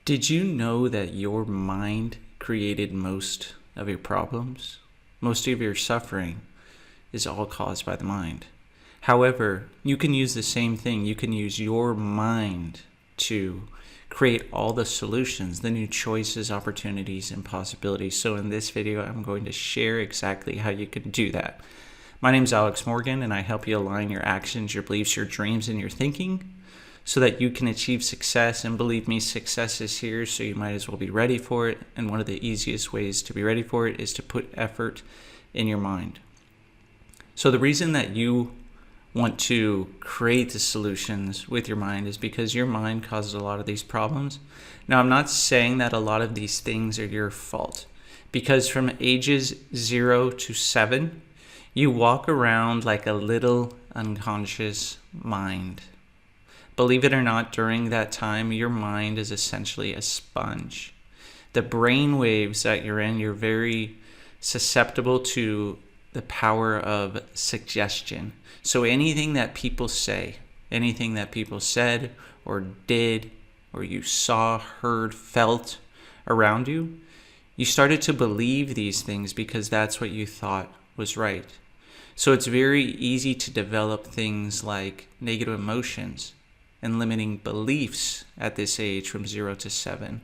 Did you know that your mind created most of your problems? Most of your suffering is all caused by the mind. However, you can use the same thing. You can use your mind to create all the solutions, the new choices, opportunities, and possibilities. So in this video, I'm going to share exactly how you can do that. My name is Alex Morgan, and I help you align your actions, your beliefs, your dreams, and your thinking so that you can achieve success. And believe me, success is here, so you might as well be ready for it. And one of the easiest ways to be ready for it is to put effort in your mind. So the reason that you want to create the solutions with your mind is because your mind causes a lot of these problems. Now, I'm not saying that a lot of these things are your fault, because from ages 0 to 7, you walk around like a little unconscious mind. Believe it or not, during that time, your mind is essentially a sponge. The brain waves that you're in, you're very susceptible to the power of suggestion. So anything that people say, anything that people said or did, or you saw, heard, felt around you, you started to believe these things because that's what you thought was right. So it's very easy to develop things like negative emotions and limiting beliefs at this age from 0 to 7.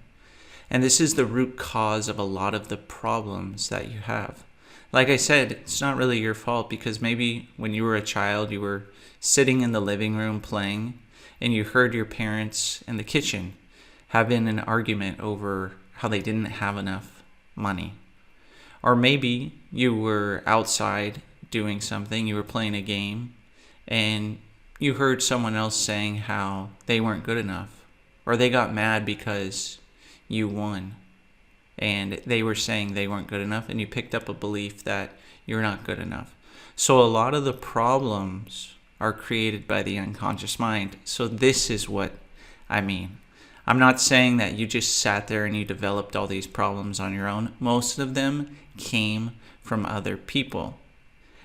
And this is the root cause of a lot of the problems that you have. Like I said, it's not really your fault, because maybe when you were a child, you were sitting in the living room playing and you heard your parents in the kitchen having an argument over how they didn't have enough money. Or maybe you were outside doing something, you were playing a game, and you heard someone else saying how they weren't good enough, or they got mad because you won and they were saying they weren't good enough, and you picked up a belief that you're not good enough. So a lot of the problems are created by the unconscious mind. So this is what I mean. I'm not saying that you just sat there and you developed all these problems on your own. Most of them came from other people.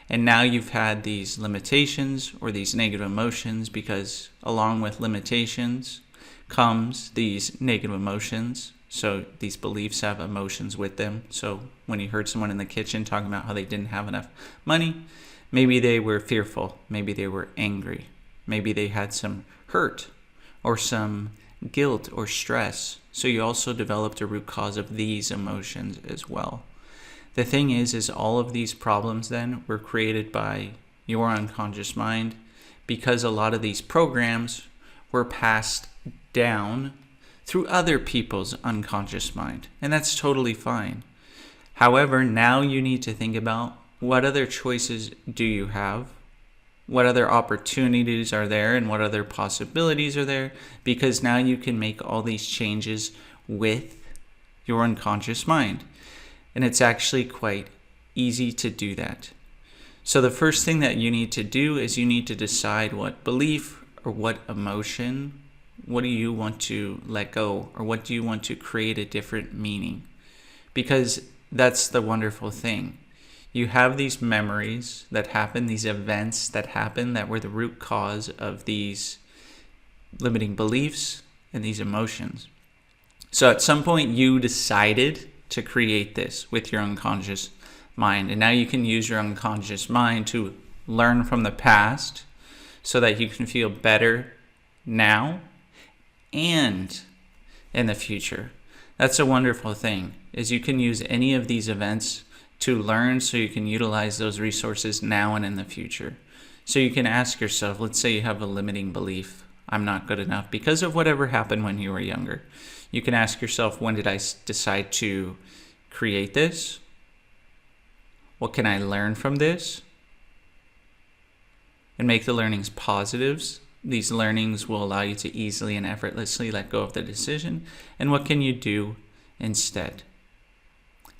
And now you've had these limitations or these negative emotions, because along with limitations comes these negative emotions. So these beliefs have emotions with them. So when you heard someone in the kitchen talking about how they didn't have enough money, maybe they were fearful, maybe they were angry, maybe they had some hurt or some guilt or stress. So you also developed a root cause of these emotions as well. The thing is all of these problems then were created by your unconscious mind, because a lot of these programs were passed down through other people's unconscious mind. And that's totally fine. However, now you need to think about, what other choices do you have? What other opportunities are there, and what other possibilities are there? Because now you can make all these changes with your unconscious mind. And it's actually quite easy to do that. So the first thing that you need to do is you need to decide what belief or what emotion, what do you want to let go, or what do you want to create a different meaning? Because that's the wonderful thing. You have these memories that happen, these events that happen that were the root cause of these limiting beliefs and these emotions. So at some point you decided to create this with your unconscious mind. And now you can use your unconscious mind to learn from the past so that you can feel better now and in the future. That's a wonderful thing, is you can use any of these events to learn so you can utilize those resources now and in the future. So you can ask yourself, let's say you have a limiting belief, I'm not good enough, because of whatever happened when you were younger. You can ask yourself, when did I decide to create this? What can I learn from this? And make the learnings positives. These learnings will allow you to easily and effortlessly let go of the decision. And what can you do instead?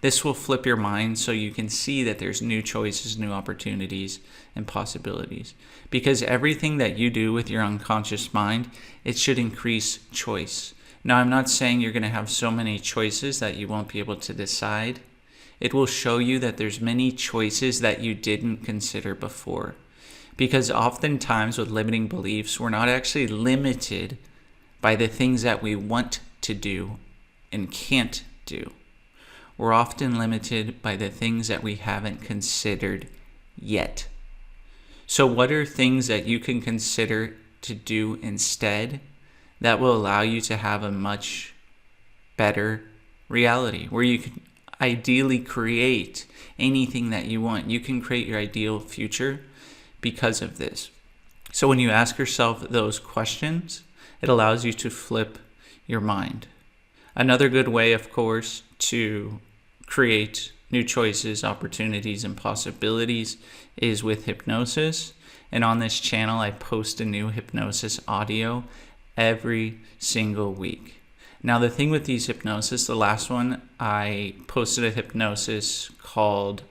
This will flip your mind so you can see that there's new choices, new opportunities, and possibilities. Because everything that you do with your unconscious mind, it should increase choice. Now, I'm not saying you're going to have so many choices that you won't be able to decide. It will show you that there's many choices that you didn't consider before. Because oftentimes with limiting beliefs, we're not actually limited by the things that we want to do and can't do. We're often limited by the things that we haven't considered yet. So what are things that you can consider to do instead that will allow you to have a much better reality, where you can ideally create anything that you want? You can create your ideal future because of this. So when you ask yourself those questions, it allows you to flip your mind. Another good way, of course, to create new choices, opportunities, and possibilities is with hypnosis. And on this channel, I post a new hypnosis audio every single week. Now, the thing with these hypnosis, the last one, I posted a hypnosis called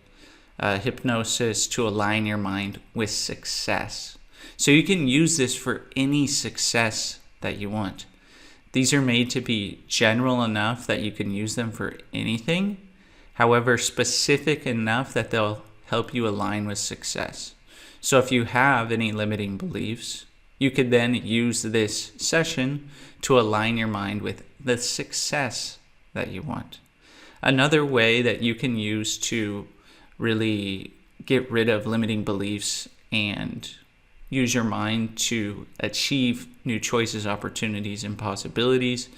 Hypnosis to Align Your Mind with Success. So you can use this for any success that you want. These are made to be general enough that you can use them for anything. However, specific enough that they'll help you align with success. So if you have any limiting beliefs, you could then use this session to align your mind with the success that you want. Another way that you can use to really get rid of limiting beliefs and use your mind to achieve new choices, opportunities, and possibilities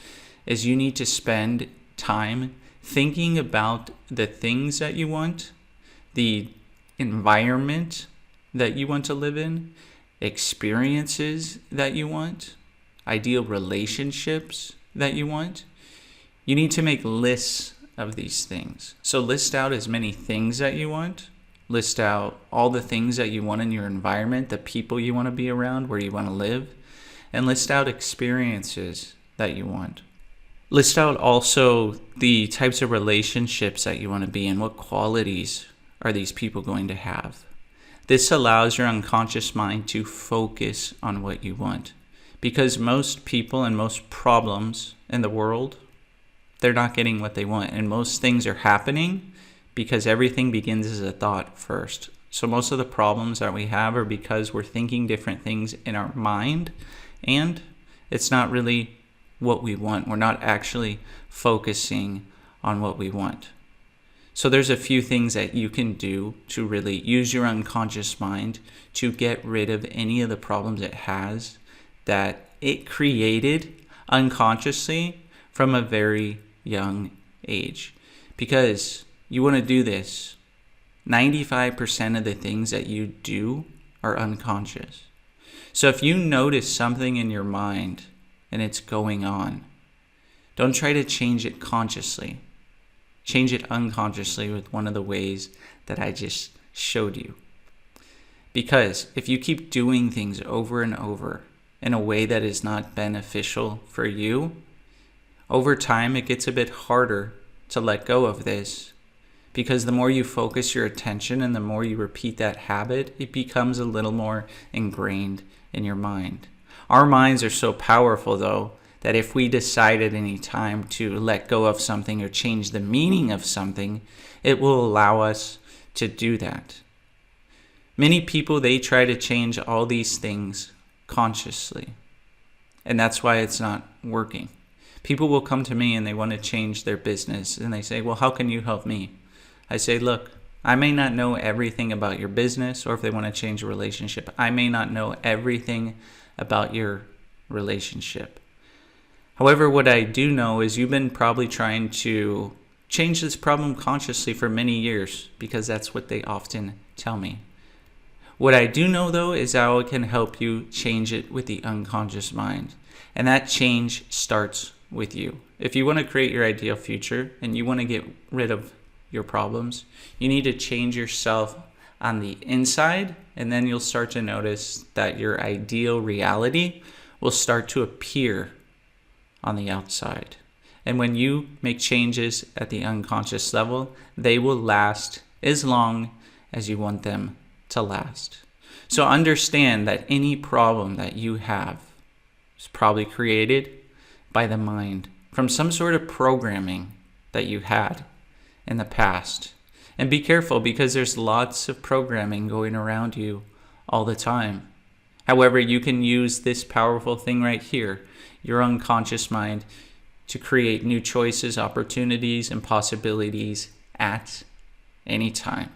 is you need to spend time thinking about the things that you want, the environment that you want to live in, experiences that you want, ideal relationships that you want. You need to make lists of these things. So list out as many things that you want. List out all the things that you want in your environment, the people you want to be around, where you want to live, and list out experiences that you want. List out also the types of relationships that you want to be in. What qualities are these people going to have? This allows your unconscious mind to focus on what you want. Because most people and most problems in the world, they're not getting what they want. And most things are happening because everything begins as a thought first. So most of the problems that we have are because we're thinking different things in our mind, and it's not really what we want. We're not actually focusing on what we want. So there's a few things that you can do to really use your unconscious mind to get rid of any of the problems it has that it created unconsciously from a very young age. Because you want to do this, 95% of the things that you do are unconscious. So if you notice something in your mind and it's going on, don't try to change it consciously. Change it unconsciously with one of the ways that I just showed you. Because if you keep doing things over and over in a way that is not beneficial for you, over time it gets a bit harder to let go of this. Because the more you focus your attention and the more you repeat that habit, it becomes a little more ingrained in your mind. Our minds are so powerful, though, that if we decide at any time to let go of something or change the meaning of something, it will allow us to do that. Many people, they try to change all these things consciously, and that's why it's not working. People will come to me and they want to change their business, and they say, well, how can you help me? I say, look, I may not know everything about your business, or if they want to change a relationship, I may not know everything about your relationship. However, what I do know is you've been probably trying to change this problem consciously for many years, because that's what they often tell me. What I do know, though, is how I can help you change it with the unconscious mind. And that change starts with you. If you want to create your ideal future and you want to get rid of your problems, you need to change yourself on the inside, and then you'll start to notice that your ideal reality will start to appear on the outside. And when you make changes at the unconscious level, they will last as long as you want them to last. So understand that any problem that you have is probably created by the mind from some sort of programming that you had in the past. And be careful, because there's lots of programming going around you all the time. However, you can use this powerful thing right here, your unconscious mind, to create new choices, opportunities, and possibilities at any time.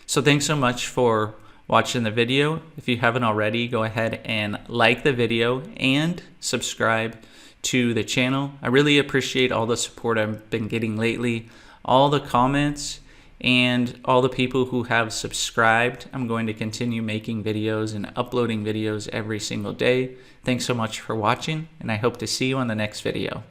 So thanks so much for watching the video. If you haven't already, go ahead and like the video and subscribe to the channel. I really appreciate all the support I've been getting lately, all the comments, and all the people who have subscribed. I'm going to continue making videos and uploading videos every single day. Thanks so much for watching, and I hope to see you on the next video.